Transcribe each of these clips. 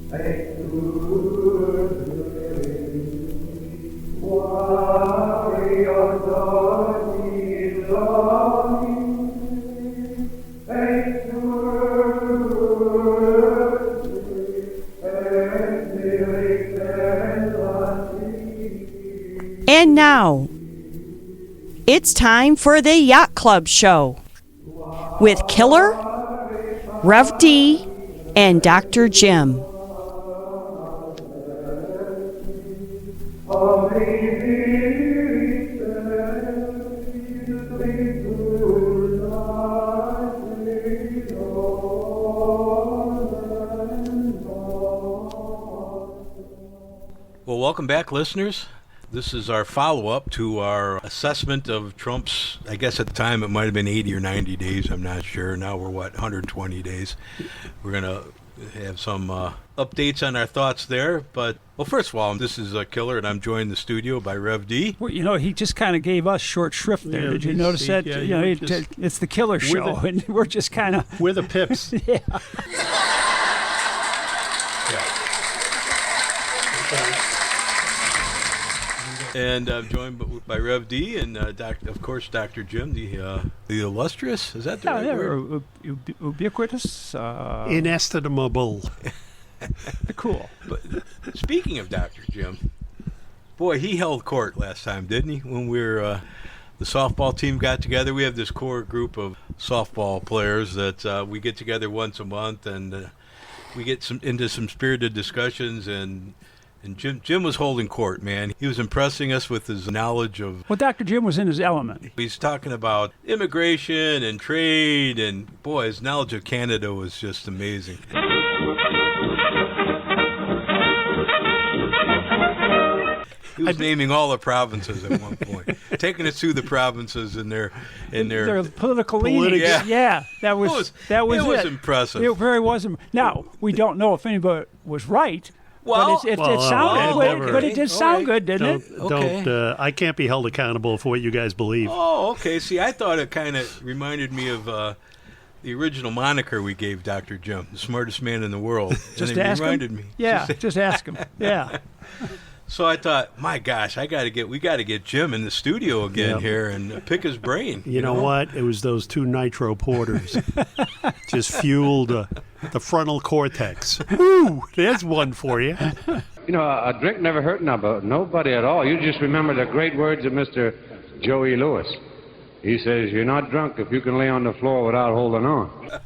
And now, it's time for the Yacht Club Show with Killer, Rev D, and Dr. Jim. Well, welcome back, listeners. This is our follow-up to our assessment of Trump's, I guess at the time it might have been 80 or 90 days, I'm not sure. Now we're, 120 days. We're going to have some updates on our thoughts there. But, well, first of all, this is Killer, and I'm joined in the studio by Rev D. Well, he just kind of gave us short shrift there. Yeah, Did you notice that? Yeah, it's the Killer Show, and we're just kind of... We're the Pips. Yeah. And I'm joined by Rev D and, of course, Dr. Jim, the illustrious. Is that the right word? Ubiquitous. Inestimable. Cool. But speaking of Dr. Jim, boy, he held court last time, didn't he? When the softball team got together. We have this core group of softball players that we get together once a month, and we get into some spirited discussions, and Jim was holding court, man. He was impressing us with his knowledge of... Well, Dr. Jim was in his element. He's talking about immigration and trade, and boy, his knowledge of Canada was just amazing. He was naming all the provinces at one point, taking us through the provinces and their political leanings. Yeah, that was it. It was impressive. It very was. Now, we don't know if anybody was right. Well, but it sounded good. But it did sound good, didn't it? Don't. I can't be held accountable for what you guys believe. Oh, okay. See, I thought it kind of reminded me of the original moniker we gave Dr. Jim, the smartest man in the world. Just and ask reminded him. me. Yeah, just ask him. Yeah. So I thought, my gosh, we got to get Jim in the studio again here and pick his brain. You know what? It was those two nitro porters just fueled the frontal cortex. Ooh, there's one for you. A drink never hurt nobody at all. You just remember the great words of Mr. Joey Lewis. He says, "You're not drunk if you can lay on the floor without holding on."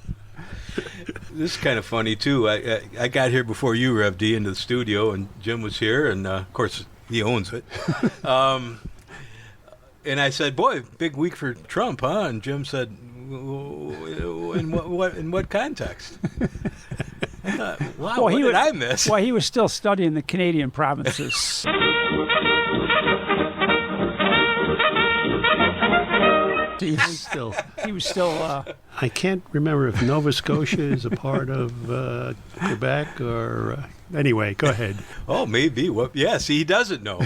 This is kind of funny, too. I got here before you, Rev D, into the studio, and Jim was here, and, of course, he owns it. And I said, boy, big week for Trump, huh? And Jim said, in what context? I thought, wow, what did I miss? Well, he was still studying the Canadian provinces. He was still. I can't remember if Nova Scotia is a part of Quebec or. Anyway, go ahead. Oh, maybe. Yeah, see, he doesn't know.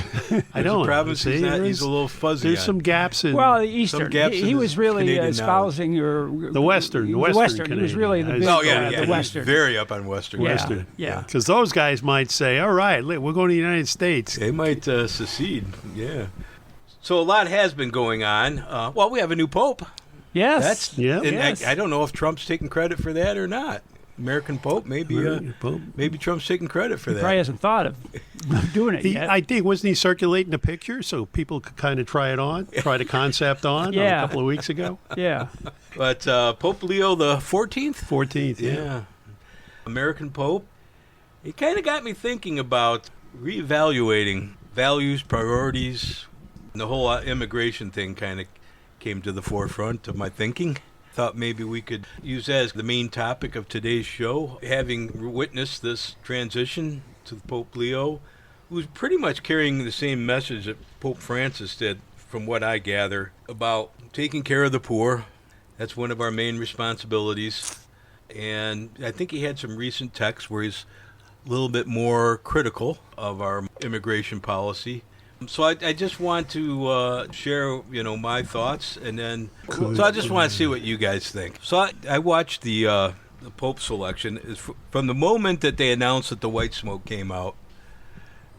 I don't. He's a little fuzzy. There's some gaps in. Well, the Eastern. He was really espousing the Western. The Western. He was really the big. The Western. He's very up on Western. Western. Yeah. Because those guys might say, "All right, we're going to the United States." They might secede. Yeah. So a lot has been going on. Well, we have a new pope. Yes. I don't know if Trump's taking credit for that or not. American Pope, maybe Trump's taking credit for that. He probably hasn't thought of doing it yet. I think, wasn't he circulating a picture so people could kind of try the concept on a couple of weeks ago? Yeah. But Pope Leo the 14th? 14th, yeah. American Pope. It kind of got me thinking about reevaluating values, priorities, and the whole immigration thing kind of came to the forefront of my thinking. Thought maybe we could use that as the main topic of today's show, having witnessed this transition to Pope Leo, who's pretty much carrying the same message that Pope Francis did, from what I gather, about taking care of the poor. That's one of our main responsibilities. And I think he had some recent texts where he's a little bit more critical of our immigration policy. So I just want to share, my thoughts, and then so I just want to see what you guys think. So I watched the the Pope selection is from the moment that they announced that the white smoke came out,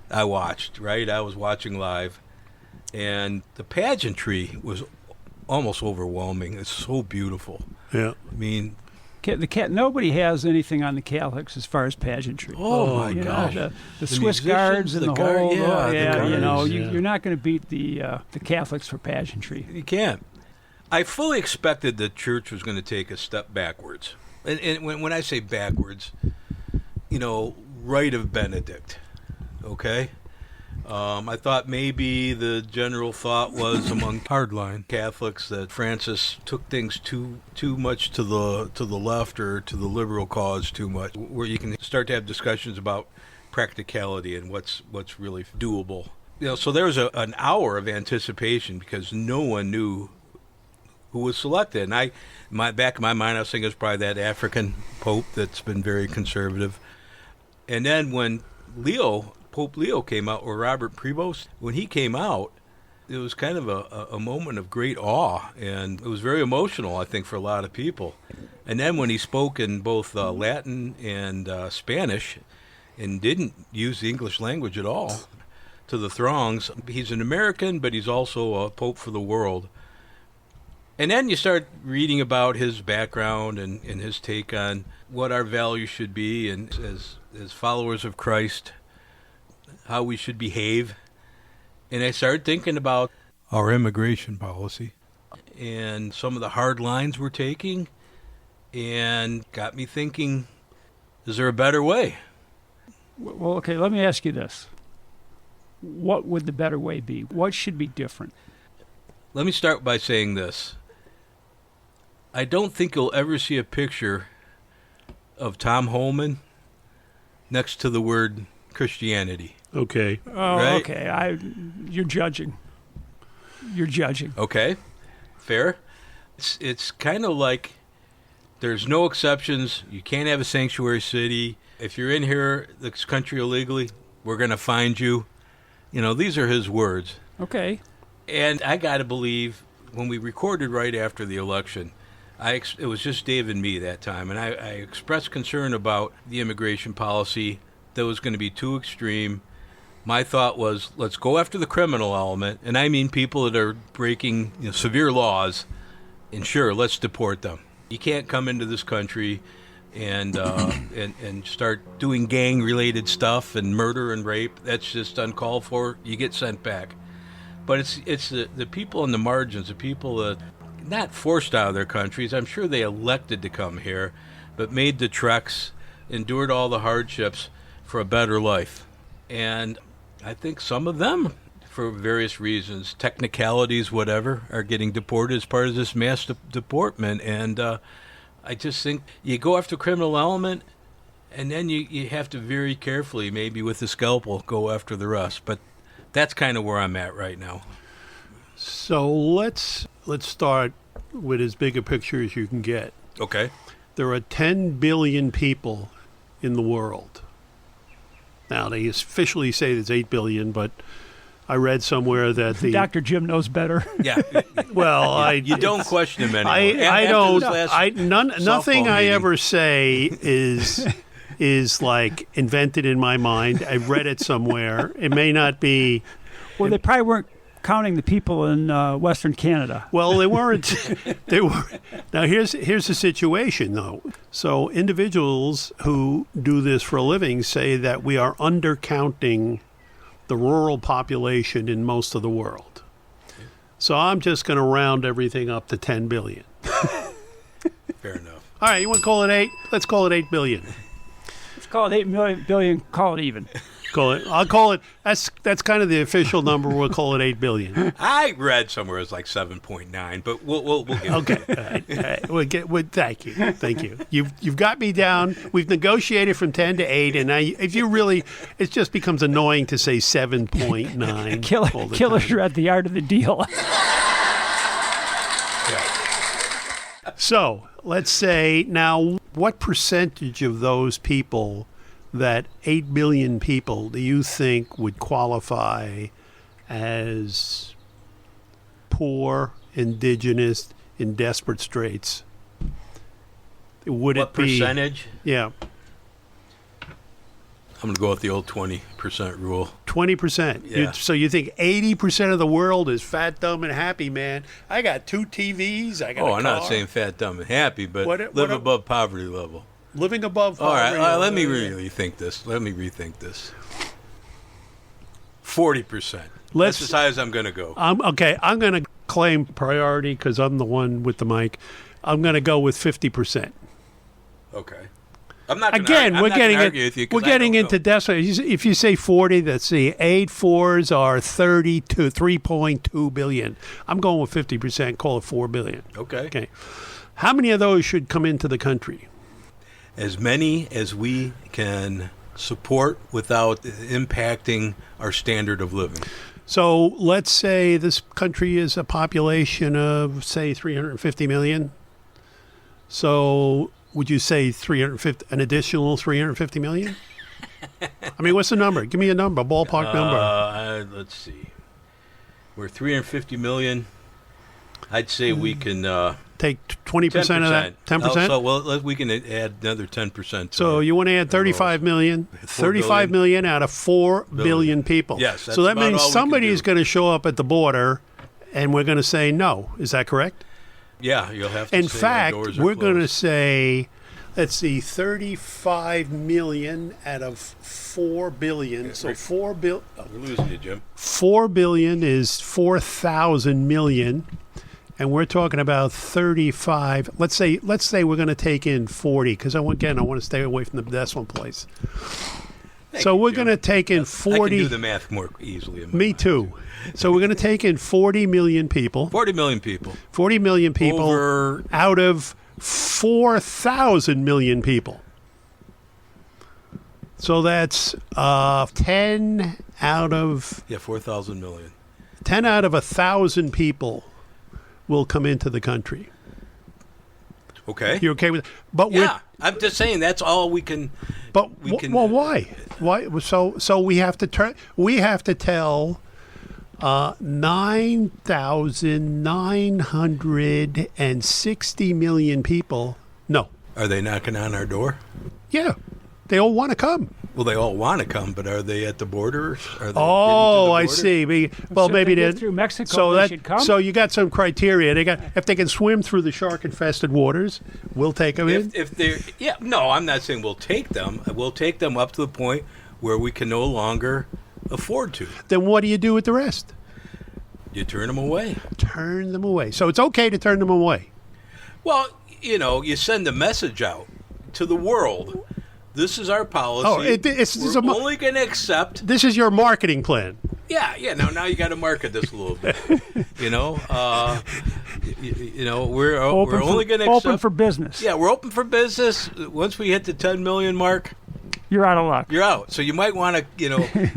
I watched, right? I was watching live. And the pageantry was almost overwhelming. It's so beautiful. Yeah. I mean, nobody has anything on the Catholics as far as pageantry. oh my You know, gosh. the Swiss musicians, guards and the the guard- whole, yeah, the you know, guards, you're not going to beat the Catholics for pageantry. You can't. I fully expected the church was going to take a step backwards. And when I say backwards, you know, Rite of Benedict, okay? I thought maybe the general thought was among hardline Catholics that Francis took things too much to the left or to the liberal cause too much, where you can start to have discussions about practicality and what's really doable. You know, so there was an hour of anticipation because no one knew who was selected. And back in my mind, I was thinking it was probably that African Pope that's been very conservative. And then when Pope Leo came out, or Robert Prevost, when he came out, it was kind of a moment of great awe, and it was very emotional, I think, for a lot of people. And then when he spoke in both Latin and Spanish, and didn't use the English language at all to the throngs, he's an American, but he's also a Pope for the world. And then you start reading about his background and his take on what our values should be, and as followers of Christ, how we should behave. And I started thinking about our immigration policy and some of the hard lines we're taking, and got me thinking, is there a better way? Well, okay, let me ask you this. What would the better way be? What should be different? Let me start by saying this. I don't think you'll ever see a picture of Tom Holman next to the word Christianity. Okay. Oh, Right? okay. You're judging. You're judging. Okay, fair. It's kind of like there's no exceptions. You can't have a sanctuary city. If you're in here, this country illegally, we're going to find you. You know, these are his words. Okay. And I got to believe when we recorded right after the election, it was just Dave and me that time, and I expressed concern about the immigration policy that was going to be too extreme. My thought was, let's go after the criminal element, and I mean people that are breaking severe laws, and sure, let's deport them. You can't come into this country and start doing gang-related stuff and murder and rape. That's just uncalled for. You get sent back. But it's the people on the margins, the people that not forced out of their countries. I'm sure they elected to come here, but made the treks, endured all the hardships for a better life. And I think some of them, for various reasons, technicalities, whatever, are getting deported as part of this mass deportment. And I just think you go after criminal element, and then you have to very carefully, maybe with the scalpel, go after the rest. But that's kind of where I'm at right now. So let's start with as big a picture as you can get. Okay. There are 10 billion people in the world. Now, they officially say there's 8 billion, but I read somewhere that the... Dr. Jim knows better. Yeah. Well, You don't question him anymore. I After don't... this last nothing softball I meeting. ever say is like invented in my mind. I read it somewhere. It may not be... Well, they probably weren't counting the people in Western Canada. Well, they weren't. They were. Now, here's the situation, though. So individuals who do this for a living say that we are undercounting the rural population in most of the world. So I'm just going to round everything up to 10 billion. Fair enough. All right, you want to call it 8? Let's call it 8 billion. Let's call it 8 billion, call it even. I'll call it. That's kind of the official number. We'll call it 8 billion. I read somewhere it's like 7.9, but we'll get Okay. All right. Thank you. You've got me down. We've negotiated from 10 to 8, and now if you really, it just becomes annoying to say 7.9. Killers are at the art of the deal. So let's say now, what percentage of those people, that 8 billion people, do you think would qualify as poor, indigenous, in desperate straits? would What it be? percentage? Yeah, I'm going to go with the old 20% rule. 20%. Yeah. So you think 80% of the world is fat, dumb, and happy, man? I got 2 TVs. I got a Oh, car. I'm not saying fat, dumb, and happy, but What- live what- above poverty level. Living above All right, poverty. let me rethink this. Let me rethink this. 40%. Let's- That's as high as I'm going to go. Okay, I'm going to claim priority because I'm the one with the mic. I'm going to go with 50%. Okay. I'm not gonna Again, I'm we're not gonna getting argue with you 'cause we're I getting don't into know. decimals. If you say 40, let's see, 8 fours are 32, 3.2 billion. I'm going with 50%. Call it 4 billion. Okay. Okay. How many of those should come into the country? As many as we can support without impacting our standard of living. So let's say this country is a population of, say, 350 million. So would you say 350, an additional 350 million? I mean, what's the number? Give me a number, a ballpark number. Let's see. We're 350 million. I'd say we can Take 20% of that, 10%? So we can add another 10%. To So it. you want to add 35 million? 35 million out of 4 billion people. Yes, that's so that about means all we can somebody do. is going to show up at the border, and we're going to say no. Is that correct? Yeah, you'll have to In say fact, our doors are we're going to closed. say, let's see, 35 million out of 4 billion. So 4 We're losing you, Jim. 4 billion is 4,000 million, and we're talking about 35. Let's say we're going to take in 40 because I want to stay away from the decimal place. Thank So you, we're Jim. going to take in I can 40. do the math more easily. In my Me mind. too. So we're going to take in 40 million people. 40 million people. 40 million people Over, out of 4,000 million people. So that's 10 out of 4,000 million. 10 out of 1,000 people will come into the country. Okay. You okay with? But Yeah, I'm just saying that's all we can. we can- well, why? Why? So we have to turn. We have to tell 9,960 million people. No. Are they knocking on our door? Yeah, they all want to come. Well, they all want to come, but are they at the border? Are they Oh, I getting to the border? see. Well, if maybe they they get through Mexico, So they that should come? so you got some criteria. They got if they can swim through the shark-infested waters, we'll take them in. If they're no, I'm not saying we'll take them. We'll take them up to the point where we can no longer afford to. Then what do you do with the rest? You turn them away. Turn them away. So it's okay to turn them away. Well, you send a message out to the world. This is our policy. Oh, it's We're a mo- only going to accept. This is your marketing plan. Yeah. Now you got to market this a little bit. We're only going to accept. open for business. Yeah, we're open for business. Once we hit the 10 million mark, You're out of luck. you're out. So you might want to,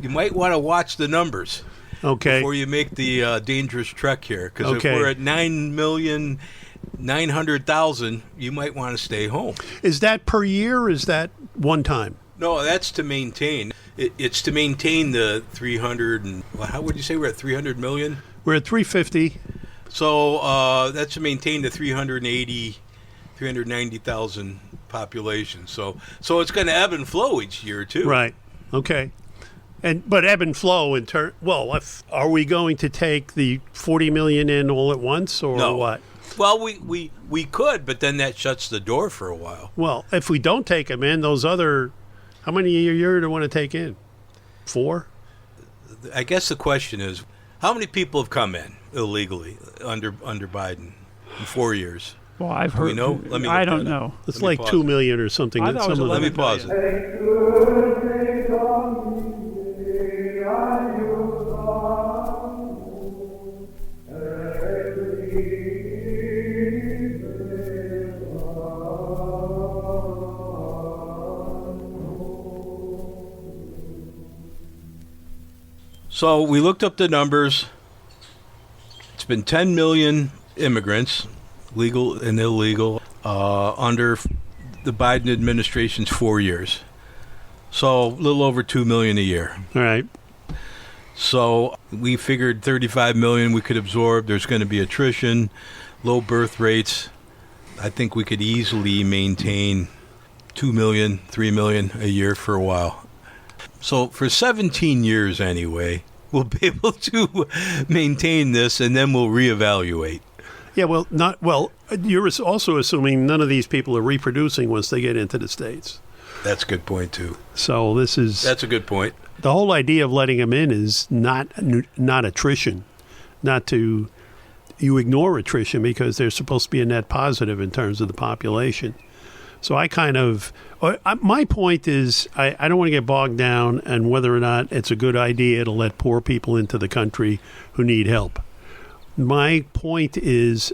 you might want to watch the numbers Okay. before you make the dangerous trek here. Because Okay. if we're at 9,900,000, you might want to stay home. Is that per year or is that one time? No, that's to maintain. It's to maintain the 300 and how would you say we're at 300 million? We're at 350. So that's to maintain the 390,000 population. So it's going to ebb and flow each year too. Right. Okay. But ebb and flow in turn. Well, are we going to take the 40 million in all at once or No. what? Well, we could, but then that shuts the door for a while. Well, if we don't take them in, those other, how many a year do we want to take in? 4? I guess the question is, how many people have come in illegally under Biden in 4 years? Well, I've Do we heard. know? Let me I look don't that up. know. It's Let me like pause 2 it. million or something. I thought it was Let me 11 pause it. So we looked up the numbers. It's been 10 million immigrants, legal and illegal, under the Biden administration's 4 years. So a little over 2 million a year. All right. So we figured 35 million we could absorb. There's going to be attrition, low birth rates. I think we could easily maintain 2 million, 3 million a year for a while. So for 17 years anyway, we'll be able to maintain this, and then we'll reevaluate. Yeah, you're also assuming none of these people are reproducing once they get into the States. That's a good point, too. So That's a good point. The whole idea of letting them in is not attrition, you ignore attrition because they're supposed to be a net positive in terms of the population. So my point is, I don't want to get bogged down on whether or not it's a good idea to let poor people into the country who need help. My point is,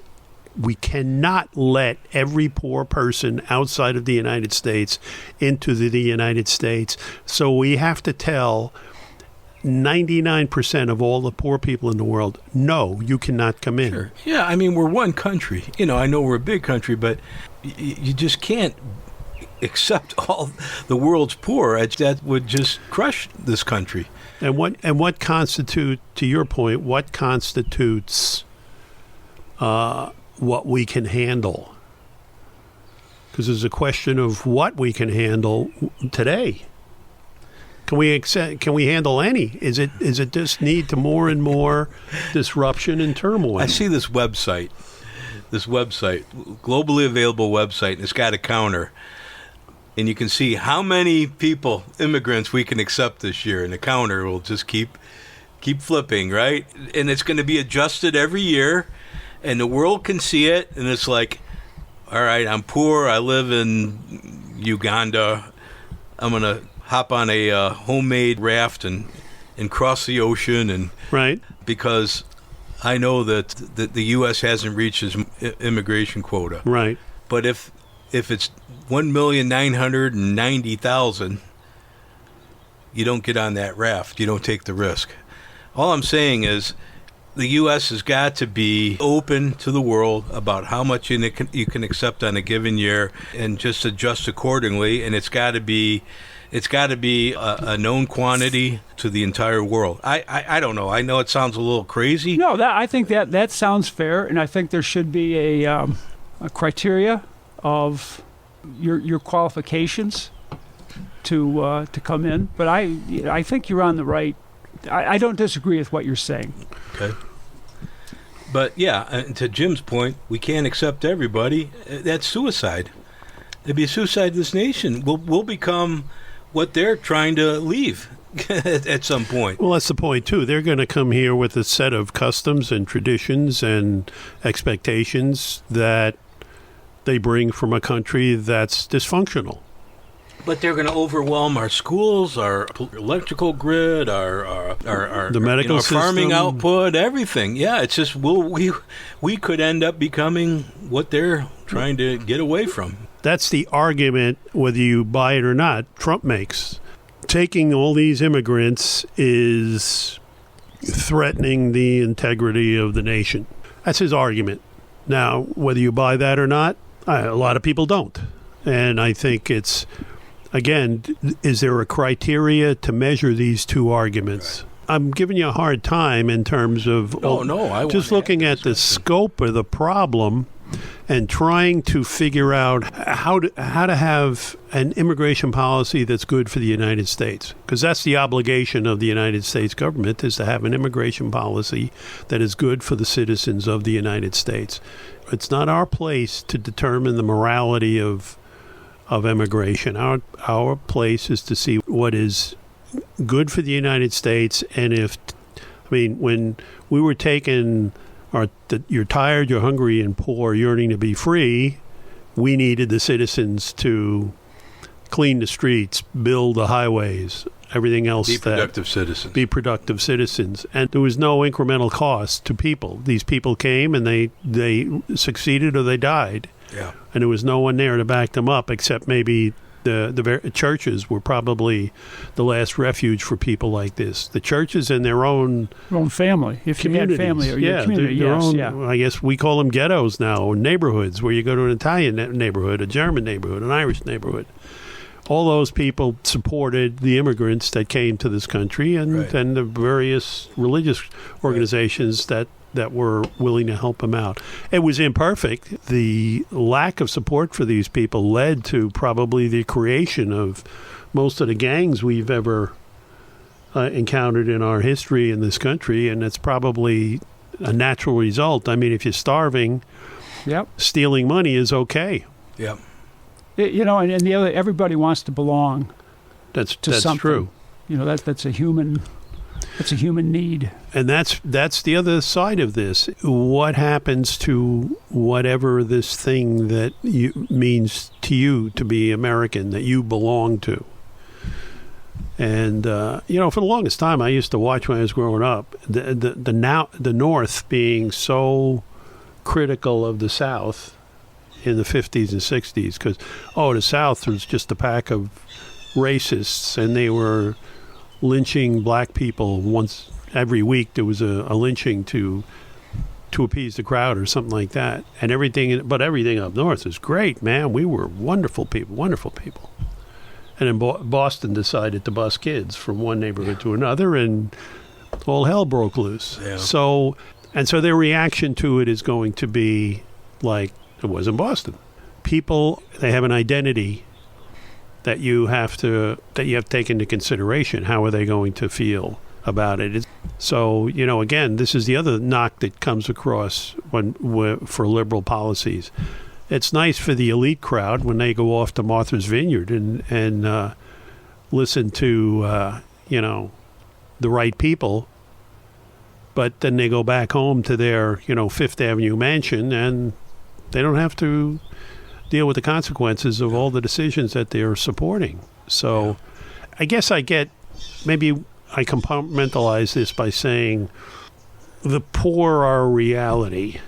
we cannot let every poor person outside of the United States into the United States. So we have to tell 99% of all the poor people in the world, no, you cannot come in. Sure. Yeah, I mean, we're one country. I know we're a big country, but you just can't accept all the world's poor. That would just crush this country. And what constitutes, to your point, what constitutes what we can handle? Because there's a question of what we can handle today. Can we handle any? Is it just need to more and more disruption and turmoil? I see this website, globally available website, and it's got a counter. And you can see how many immigrants we can accept this year, and the counter will just keep flipping, right? And it's going to be adjusted every year, and the world can see it, and it's like, all right, I'm poor, I live in Uganda, I'm going to hop on a homemade raft and cross the ocean, and right, because I know that the U.S. hasn't reached its immigration quota. Right. But if it's 1,990,000, you don't get on that raft. You don't take the risk. All I'm saying is the U.S. has got to be open to the world about how much you can accept on a given year and just adjust accordingly. And it's got to be a known quantity to the entire world. I don't know. I know it sounds a little crazy. No, I think that sounds fair, and I think there should be a criteria of your qualifications to come in. But I think you're on the right. I don't disagree with what you're saying. Okay. But yeah, and to Jim's point, we can't accept everybody. That's suicide. It'd be a suicide to this nation. We'll become what they're trying to leave at some point. Well, that's the point, too. They're going to come here with a set of customs and traditions and expectations that they bring from a country that's dysfunctional. But they're going to overwhelm our schools, our electrical grid, our the medical system, farming system. output, everything. Yeah, it's just we could end up becoming what they're trying to get away from. That's the argument, whether you buy it or not, Trump makes. Taking all these immigrants is threatening the integrity of the nation. That's his argument. Now, whether you buy that or not, a lot of people don't. And I think it's, again, is there a criteria to measure these two arguments? Right. I'm giving you a hard time in terms of just looking at the scope of the problem and trying to figure out how to have an immigration policy that's good for the United States. Because that's the obligation of the United States government, is to have an immigration policy that is good for the citizens of the United States. It's not our place to determine the morality of immigration. Our place is to see what is good for the United States. And when we were taken... you're tired, you're hungry, and poor, yearning to be free, we needed the citizens to clean the streets, build the highways, everything else. Be productive citizens. Be productive citizens. And there was no incremental cost to people. These people came and they succeeded or they died. Yeah. And there was no one there to back them up except maybe the churches were probably the last refuge for people like this. The churches and their own family, if you had family or your community, their own. I guess we call them ghettos now, or neighborhoods, where you go to an Italian neighborhood, a German neighborhood, an Irish neighborhood. All those people supported the immigrants that came to this country, and right. and the various religious organizations that that were willing to help him out. It was imperfect. The lack of support for these people led to probably the creation of most of the gangs we've ever encountered in our history in this country, and it's probably a natural result. I mean, if you're starving, Yep. stealing money is okay. Yeah. And the other, everybody wants to belong That's to something. true. That's a human need. And that's the other side of this. What happens to whatever this thing that means to you to be American, that you belong to? And for the longest time, I used to watch when I was growing up the North being so critical of the South in the 50s and 60s because the South was just a pack of racists, and they were lynching black people once every week. There was a lynching to appease the crowd or something like that, and everything up north is great, man. We were wonderful people. And then Boston decided to bus kids from one neighborhood to another, and all hell broke loose. Yeah. So their reaction to it is going to be like it was in Boston. People, they have an identity that you have to take into consideration. How are they going to feel about it? So, again, this is the other knock that comes across for liberal policies. It's nice for the elite crowd when they go off to Martha's Vineyard and listen to the right people, but then they go back home to their Fifth Avenue mansion, and they don't have to deal with the consequences of all the decisions that they're supporting. So I guess maybe I compartmentalize this by saying the poor are a reality.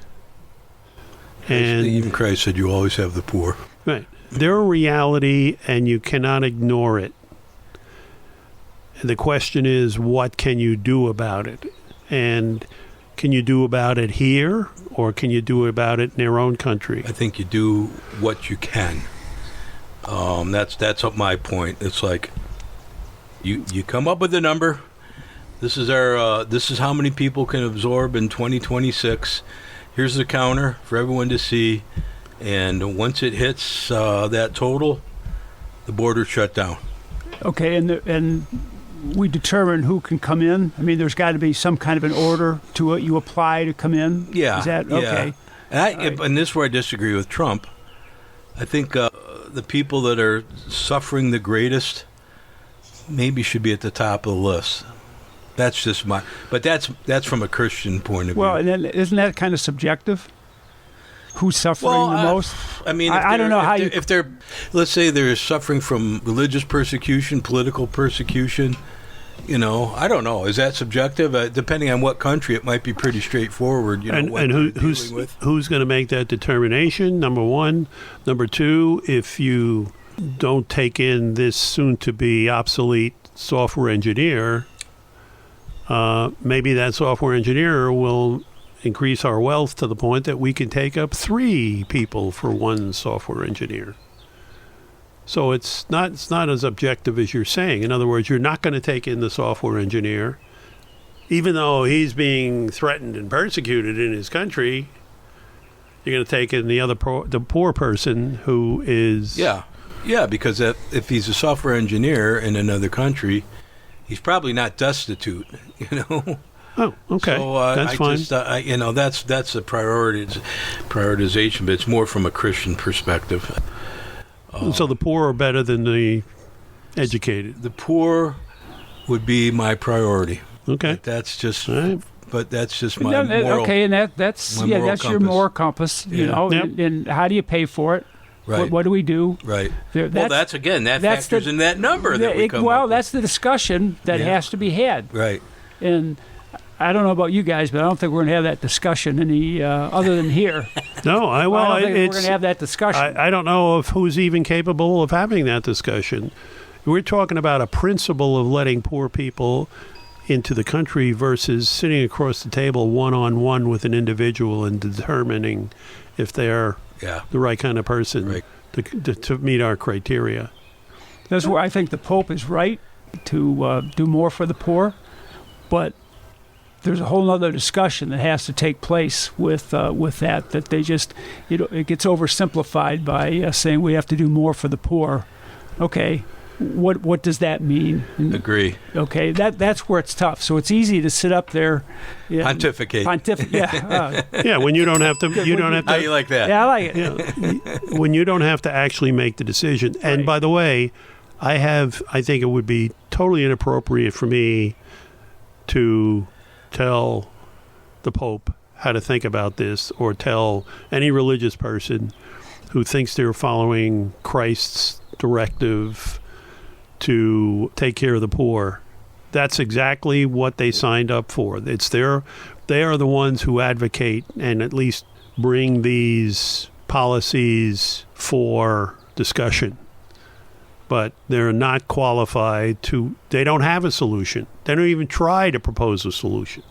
And even Christ said you always have the poor. Right. They're a reality, and you cannot ignore it. And the question is, what can you do about it? And can you do about it here, or can you do about it in their own country? I think you do what you can. That's my point. It's like you come up with a number. This is how many people can absorb in 2026. Here's the counter for everyone to see, and once it hits that total, the border's shut down. Okay, and we determine who can come in. I mean, there's got to be some kind of an order to it. You apply to come in. Yeah. Is that okay? And this is where I disagree with Trump. I think the people that are suffering the greatest maybe should be at the top of the list. That's just but that's from a Christian point of view. Well, and then isn't that kind of subjective? Who's suffering the most? I mean, I don't know how you. If they're, let's say they're suffering from religious persecution, political persecution, I don't know. Is that subjective? Depending on what country, it might be pretty straightforward. Who's going to make that determination? Number one. Number two, if you don't take in this soon-to-be obsolete software engineer, maybe that software engineer will increase our wealth to the point that we can take up 3 people for one software engineer. So it's not as objective as you're saying. In other words, you're not going to take in the software engineer, even though he's being threatened and persecuted in his country. You're going to take in the poor person who is because if he's a software engineer in another country, he's probably not destitute, Oh, okay. So that's fine. That's a prioritization, but it's more from a Christian perspective. So the poor are better than the educated. The poor would be my priority. Okay. But that's just. Right. But that's just my moral. Okay, and that's your moral compass. Yeah. Yep. And how do you pay for it? Right. What do we do? Right. That's factors in that number that we come up with. That's the discussion that has to be had. Right. And I don't know about you guys, but I don't think we're going to have that discussion any other than here. No, I don't think we're going to have that discussion. I don't know if who's even capable of having that discussion. We're talking about a principle of letting poor people into the country versus sitting across the table one-on-one with an individual and determining if they're the right kind of person to meet our criteria. That's where I think the Pope is right to do more for the poor, but there's a whole other discussion that has to take place with that they just, it gets oversimplified by saying we have to do more for the poor. Okay, what does that mean? Agree. Okay, that's where it's tough. So it's easy to sit up there, pontificate. Yeah, when you don't have to. You don't have to. How you like that? Yeah, I like it. Yeah, when you don't have to actually make the decision. And by the way, I think it would be totally inappropriate for me to tell the Pope how to think about this, or tell any religious person who thinks they're following Christ's directive to take care of the poor. That's exactly what they signed up for. They are the ones who advocate and at least bring these policies for discussion. But they're not qualified they don't have a solution. They don't even try to propose a solution.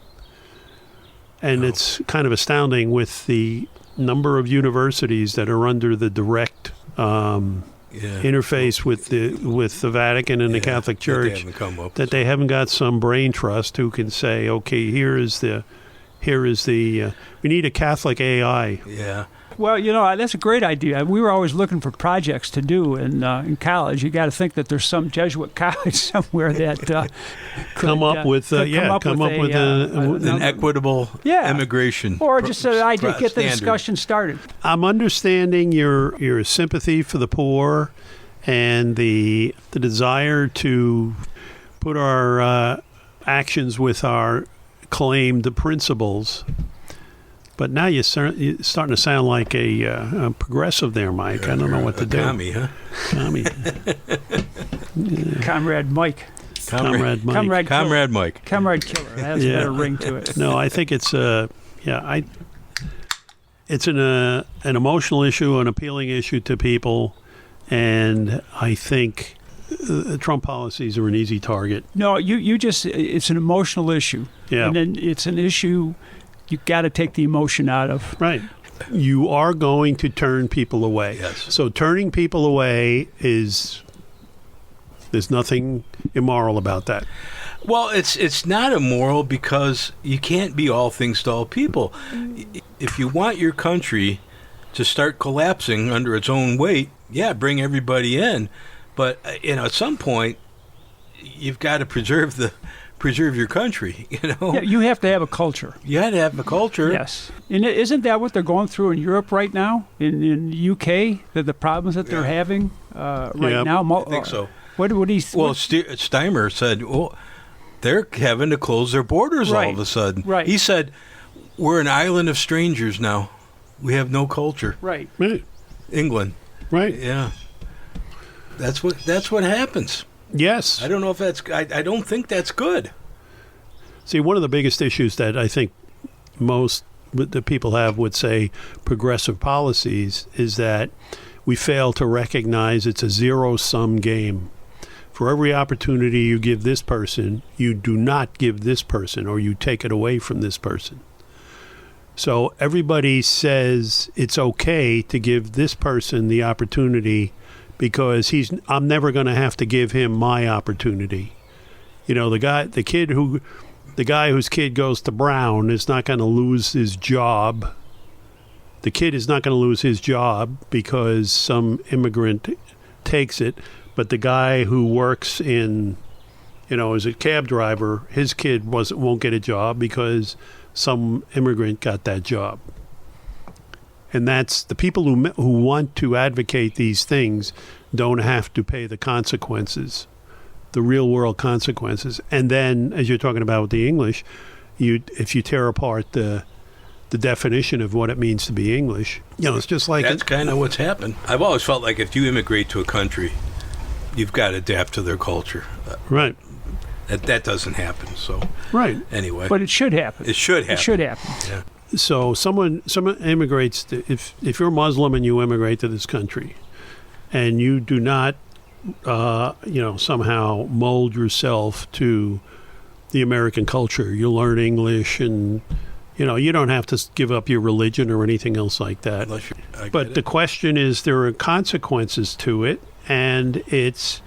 And It's kind of astounding with the number of universities that are under the direct interface with the Vatican and the Catholic Church, that they haven't got some brain trust who can say, okay, here is the we need a Catholic AI. Yeah. Well, that's a great idea. We were always looking for projects to do in college. You got to think that there's some Jesuit college somewhere that could come up with an equitable immigration, or just an idea, get the standard. discussion started. I'm understanding your sympathy for the poor and the desire to put our actions with our claimed principles. But now you're starting to sound like a progressive there, Mike. I don't know what to do. Commie, huh? Commie. Comrade Mike. Comrade Mike. Comrade Mike. Comrade Killer. That has a better ring to it. No, I think it's it's an emotional issue, an appealing issue to people, and I think Trump policies are an easy target. No, it's an emotional issue. Yeah. And then it's an issue you got to take the emotion out of. Right. You are going to turn people away. Yes. So turning people away there's nothing immoral about that. Well, it's not immoral because you can't be all things to all people. If you want your country to start collapsing under its own weight, bring everybody in. But at some point, you've got to preserve your country. Yeah, you have to have a culture. You had to have a culture. Yes, and isn't that what they're going through in Europe right now? In the UK, the problems that they're having now. I think so. What he? Well, Steimer said, they're having to close their borders all of a sudden. Right. He said, we're an island of strangers now. We have no culture. Right. England. Right. Yeah. That's what happens. Yes. I don't know if I don't think that's good. See, one of the biggest issues that I think most the people have with, say, progressive policies is that we fail to recognize it's a zero-sum game. For every opportunity you give this person, you do not give this person, or you take it away from this person. So everybody says it's okay to give this person the opportunity because I'm never going to have to give him my opportunity. The guy whose kid goes to Brown is not going to lose his job. The kid is not going to lose his job because some immigrant takes it, but the guy who works as a cab driver, his kid won't get a job because some immigrant got that job. And that's the people who want to advocate these things don't have to pay the consequences, the real world consequences. And then, as you're talking about with the English, if you tear apart the definition of what it means to be English, it's just like that's kind of what's happened. I've always felt like if you immigrate to a country, you've got to adapt to their culture. Right. That doesn't happen. So right. Anyway, but it should happen. It should happen. Yeah. So someone immigrates if you're Muslim and you immigrate to this country, and you do not somehow mold yourself to the American culture. You learn English, and you don't have to give up your religion or anything else like that. But the question is, there are consequences to it, and it's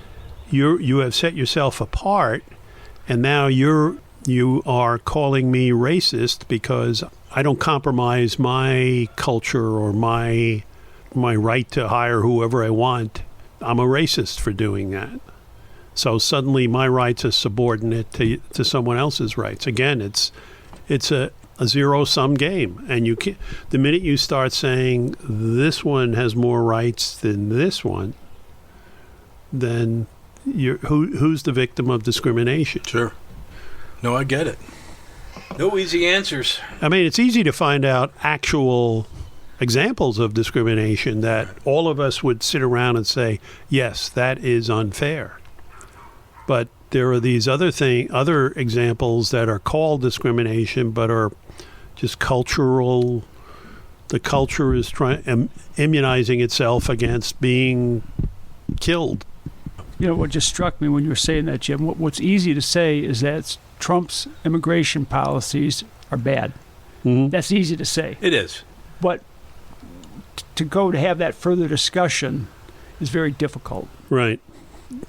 you have set yourself apart, and now you're you are calling me racist because I don't compromise my culture or my right to hire whoever I want. I'm a racist for doing that. So suddenly my rights are subordinate to someone else's rights. Again, it's a zero-sum game. And you can't, the minute you start saying this one has more rights than this one, then who's the victim of discrimination? Sure. No, I get it. No easy answers. I mean, it's easy to find out actual examples of discrimination that all of us would sit around and say, yes, that is unfair. But there are these other examples that are called discrimination, but are just cultural. The culture is immunizing itself against being killed. You know, what just struck me when you were saying that, Jim, what's easy to say is that Trump's immigration policies are bad. Mm-hmm. That's easy to say. It is. But to have that further discussion is very difficult. Right.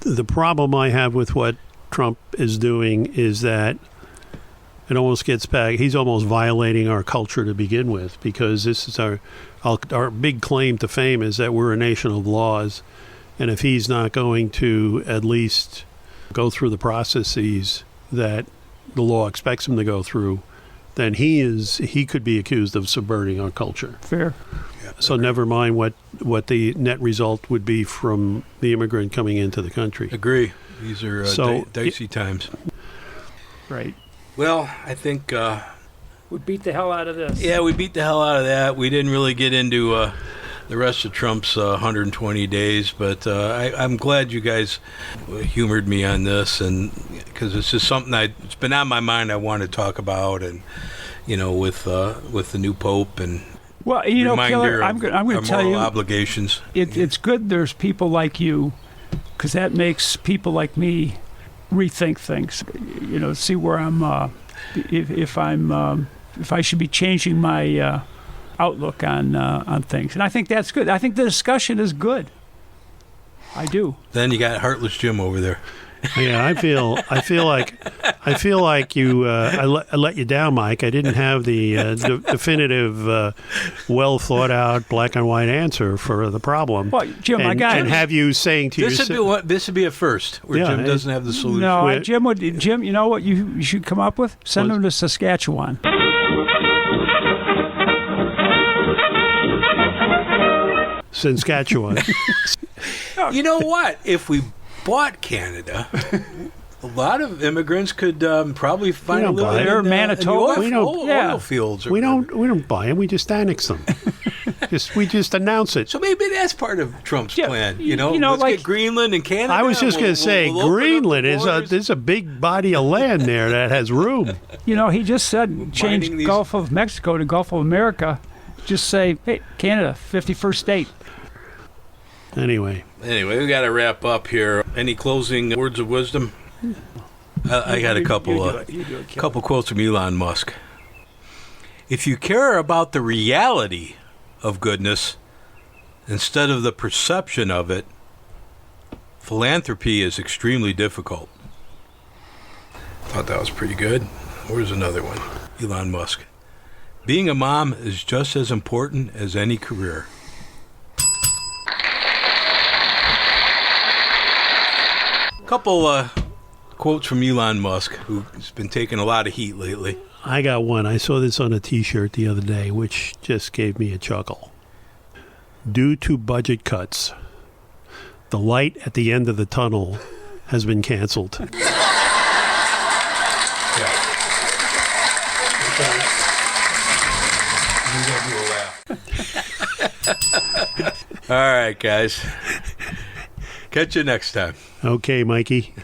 The problem I have with what Trump is doing is that it almost gets back. He's almost violating our culture to begin with, because this is our big claim to fame is that we're a nation of laws. And if he's not going to at least go through the processes that the law expects him to go through, then he could be accused of subverting our culture. Fair. Yeah, so never mind what the net result would be from the immigrant coming into the country. Agree. These are dicey times. Right. Well, I think we beat the hell out of this. Yeah, we beat the hell out of that. We didn't really get into the rest of Trump's 120 days, but I'm glad you guys humored me on this, and because it's just something it's been on my mind. I want to talk about, and with the new pope, and well, Killer, I'm going to tell you, obligations. It's good there's people like you, because that makes people like me rethink things. See where I'm. If I should be changing my outlook on things, and I think that's good. I think the discussion is good. I do. Then you got Heartless Jim over there. Yeah, I feel like you. I let you down, Mike. I didn't have the definitive, well thought out black and white answer for the problem. Well, Jim, and have you saying to yourself, this would be a first where Jim doesn't have the solution. No, Jim, you know what you should come up with? Send him to Saskatchewan. Saskatchewan. You know what? If we bought Canada, a lot of immigrants could probably find a little in Manitoba. Oil fields. We don't buy them. We just annex them. we just announce it. So maybe that's part of Trump's plan. Let's get Greenland and Canada. I was just going to say, Greenland there's a big body of land there that has room. He just said change Gulf of Mexico to Gulf of America. Just say, hey, Canada, 51st state. Anyway, we got to wrap up here. Any closing words of wisdom? I got a couple quotes from Elon Musk. If you care about the reality of goodness instead of the perception of it, philanthropy is extremely difficult. Thought that was pretty good. Where's another one? Elon Musk. Being a mom is just as important as any career. Couple quotes from Elon Musk, who's been taking a lot of heat lately. I got one. I saw this on a T-shirt the other day, which just gave me a chuckle. Due to budget cuts, the light at the end of the tunnel has been canceled. All right, guys. Catch you next time. Okay, Mikey.